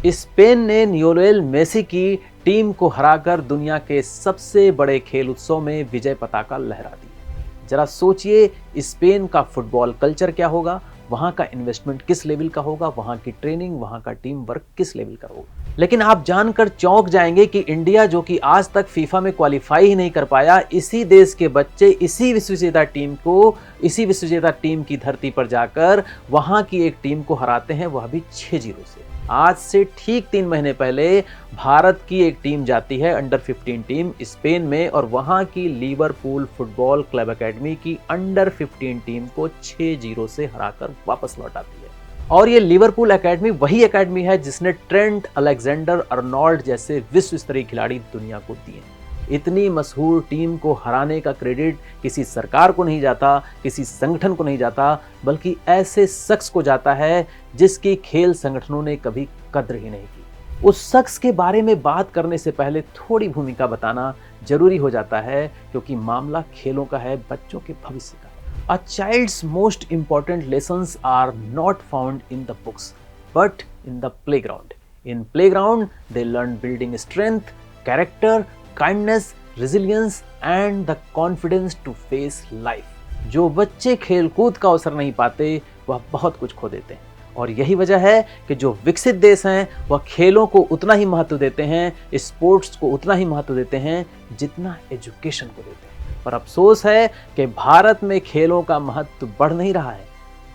Spain ने Lionel Messi की team को हराकर दुनिया के सबसे बड़े खेल उत्सव में विजय पताका लहरा दी। जरा सोचिए स्पेन का फुटबॉल कल्चर क्या होगा, वहां का इन्वेस्टमेंट किस लेवल का होगा, वहां की ट्रेनिंग, वहां का टीम वर्क किस लेवल का होगा। लेकिन आप जानकर चौंक जाएंगे कि इंडिया, जो कि आज तक फीफा में क्वालिफाई ही नहीं कर पाया, इसी देश के बच्चे इसी विश्व विजेता टीम की धरती पर जाकर वहां की एक टीम को हराते हैं, वह भी 6-0 से। आज से ठीक 3 महीने पहले भारत की एक टीम जाती है, अंडर 15 टीम स्पेन में, और वहां की लिवरपूल फुटबॉल क्लब एकेडमी की अंडर 15 टीम को 6-0 से हराकर वापस लौट आती है। और ये लिवरपूल एकेडमी वही एकेडमी है जिसने ट्रेंट अलेक्जेंडर अर्नोल्ड जैसे विश्व स्तरीय खिलाड़ी दुनिया को दिए। इतनी मशहूर टीम को हराने का क्रेडिट किसी सरकार को नहीं जाता, किसी संगठन को नहीं जाता, बल्कि ऐसे शख्स को जाता है जिसकी खेल संगठनों ने कभी कद्र ही नहीं की। उस शख्स के बारे में बात करने से पहले थोड़ी भूमिका बताना जरूरी हो जाता है, क्योंकि मामला खेलों का है, बच्चों के भविष्य का। A child's most important lessons are not found in the books, but in the playground. In playground, they learn building strength, character, kindness, resilience, and the confidence to face life. जो बच्चे खेल कूद का अवसर नहीं पाते, वह बहुत कुछ खो देते हैं। और यही वजह है कि जो विकसित देश हैं, वह खेलों को उतना ही महत्व देते हैं, स्पोर्ट्स को उतना ही महत्व देते हैं जितना एजुकेशन को देते हैं। पर अफसोस है कि भारत में खेलों का महत्व बढ़ नहीं रहा है,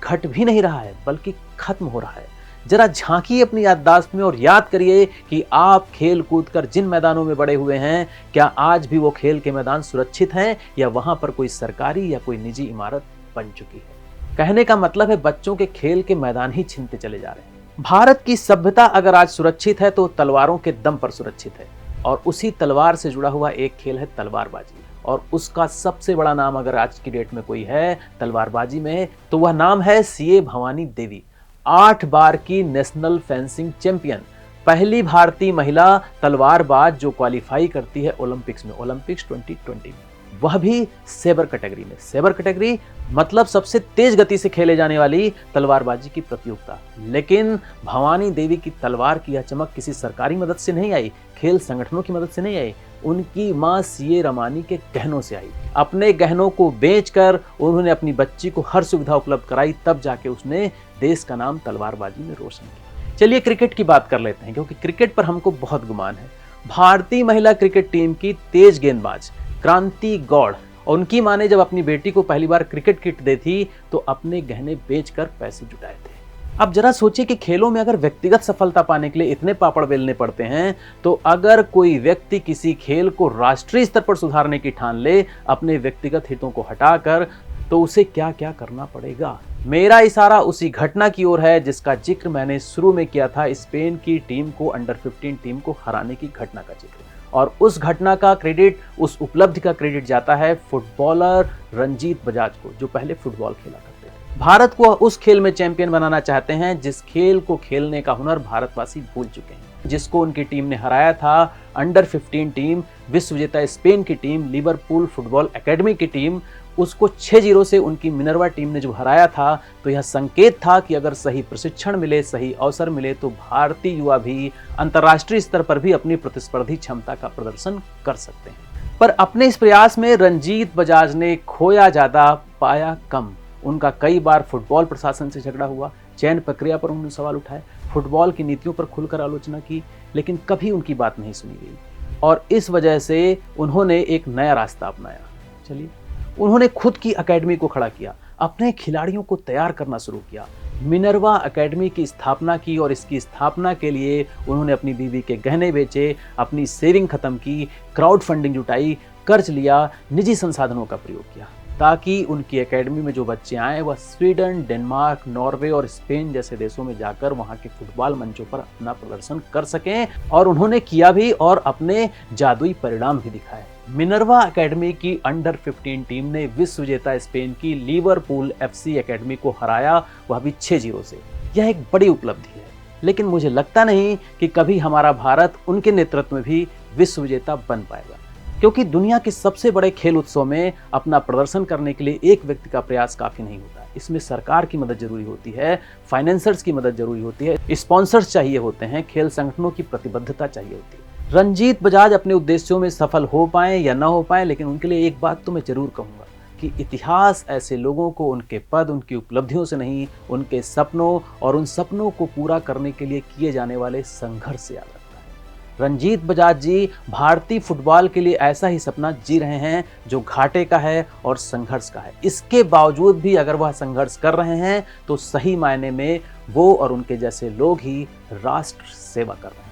घट भी नहीं रहा है, बल्कि खत्म हो रहा है। जरा झांकिए अपनी याददाश्त में और याद करिए कि आप खेल कूद कर जिन मैदानों में बड़े हुए हैं, क्या आज भी वो खेल के मैदान सुरक्षित हैं, या वहां पर कोई सरकारी या कोई निजी इमारत बन चुकी है। कहने का मतलब है, बच्चों के खेल के मैदान ही छीनते चले जा रहे हैं। भारत की सभ्यता अगर आज सुरक्षित है तो तलवारों के दम पर सुरक्षित है, और उसी तलवार से जुड़ा हुआ एक खेल है तलवारबाजी। और उसका सबसे बड़ा नाम अगर आज की डेट में कोई है तलवारबाजी में, तो वह नाम है सीए भवानी देवी। 8 बार की नेशनल फेंसिंग चैंपियन, पहली भारतीय महिला तलवारबाज जो क्वालिफाई करती है ओलंपिक्स में, ओलंपिक्स 2020 में, वह भी सेबर कैटेगरी में। सेबर कैटेगरी मतलब सबसे तेज गति से खेले जाने वाली तलवारबाजी की प्रतियोगिता। लेकिन भवानी देवी की तलवार की यह चमक किसी सरकारी मदद से नहीं आई, खेल संगठनों की मदद से नहीं आई, उनकी मां सीए रमानी के गहनों से आई। अपने गहनों को बेचकर उन्होंने अपनी बच्ची को हर सुविधा उपलब्ध कराई, तब जाके उसने देश का नाम तलवारबाजी में रोशन किया। चलिए क्रिकेट की बात कर लेते हैं, क्योंकि क्रिकेट पर हमको बहुत गुमान है। भारतीय महिला क्रिकेट टीम की तेज गेंदबाज क्रांति गौड़, और उनकी मां ने जब अपनी बेटी को पहली बार क्रिकेट किट दी थी तो अपने गहने बेचकर पैसे जुटाए थे। अब जरा सोचिए कि खेलों में अगर व्यक्तिगत सफलता पाने के लिए इतने पापड़ बेलने पड़ते हैं, तो अगर कोई व्यक्ति किसी खेल को राष्ट्रीय स्तर पर सुधारने की ठान ले अपने व्यक्तिगत हितों को हटाकर, तो उसे क्या क्या करना पड़ेगा। मेरा इशारा उसी घटना की ओर है जिसका जिक्र मैंने शुरू में किया था, स्पेन की टीम को अंडर 15 टीम को हराने की घटना का जिक्र। और उस घटना का क्रेडिट, उस उपलब्धि का क्रेडिट जाता है फुटबॉलर रंजीत बजाज को, जो पहले फुटबॉल खेला करते थे। भारत को उस खेल में चैंपियन बनाना चाहते हैं जिस खेल को खेलने का हुनर भारतवासी भूल चुके हैं। जिसको उनकी टीम ने हराया था, अंडर 15 टीम, विश्व विजेता स्पेन की टीम, लिवरपूल फुटबॉल एकेडमी की टीम, उसको 6-0 से उनकी मिनर्वा टीम ने जो हराया था, तो यह संकेत था कि अगर सही प्रशिक्षण मिले, सही अवसर मिले, तो भारतीय युवा भी अंतर्राष्ट्रीय स्तर पर भी अपनी प्रतिस्पर्धी क्षमता का प्रदर्शन कर सकते हैं। पर अपने इस प्रयास में रंजीत बजाज ने खोया ज्यादा, पाया कम। उनका कई बार फुटबॉल प्रशासन से झगड़ा हुआ, चयन प्रक्रिया पर उन्होंने सवाल उठाए, फुटबॉल की नीतियों पर खुलकर आलोचना की, लेकिन कभी उनकी बात नहीं सुनी गई। और इस वजह से उन्होंने एक नया रास्ता अपनाया। चलिए, उन्होंने खुद की एकेडमी को खड़ा किया, अपने खिलाड़ियों को तैयार करना शुरू किया, मिनर्वा एकेडमी की स्थापना की, और इसकी स्थापना के लिए उन्होंने अपनी बीवी के गहने बेचे, अपनी सेविंग खत्म की, क्राउड फंडिंग जुटाई, कर्ज लिया, निजी संसाधनों का प्रयोग किया, ताकि उनकी एकेडमी में जो बच्चे आए वह स्वीडन, डेनमार्क, नॉर्वे और स्पेन जैसे देशों में जाकर वहां के फुटबॉल मंचों पर अपना प्रदर्शन कर सकें। और उन्होंने किया भी, और अपने जादुई परिणाम भी दिखाए। मिनर्वा एकेडमी की अंडर 15 टीम ने विश्व विजेता स्पेन की लिवरपूल एफसी एकेडमी को हराया, वह भी 6-0 से। यह एक बड़ी उपलब्धि है, लेकिन मुझे लगता नहीं कि कभी हमारा भारत उनके नेतृत्व में भी विश्व विजेता बन पाएगा, क्योंकि दुनिया के सबसे बड़े खेल उत्सव में अपना प्रदर्शन करने के लिए एक व्यक्ति का प्रयास काफी नहीं होता है। इसमें सरकार की मदद जरूरी होती है, फाइनेंसर्स की मदद जरूरी होती है, स्पॉन्सर्स चाहिए होते हैं, खेल संगठनों की प्रतिबद्धता चाहिए होती है। रंजीत बजाज अपने उद्देश्यों में सफल हो पाए या ना हो पाए, लेकिन उनके लिए एक बात तो मैं जरूर कहूंगा कि इतिहास ऐसे लोगों को उनके पद, उनकी उपलब्धियों से नहीं, उनके सपनों और उन सपनों को पूरा करने के लिए किए जाने वाले संघर्ष से याद रखता है। रंजीत बजाज जी भारतीय फुटबॉल के लिए ऐसा ही सपना जी रहे हैं जो घाटे का है और संघर्ष का है। इसके बावजूद भी अगर वह संघर्ष कर रहे हैं तो सही मायने में वो और उनके जैसे लोग ही राष्ट्र सेवा कर रहे हैं।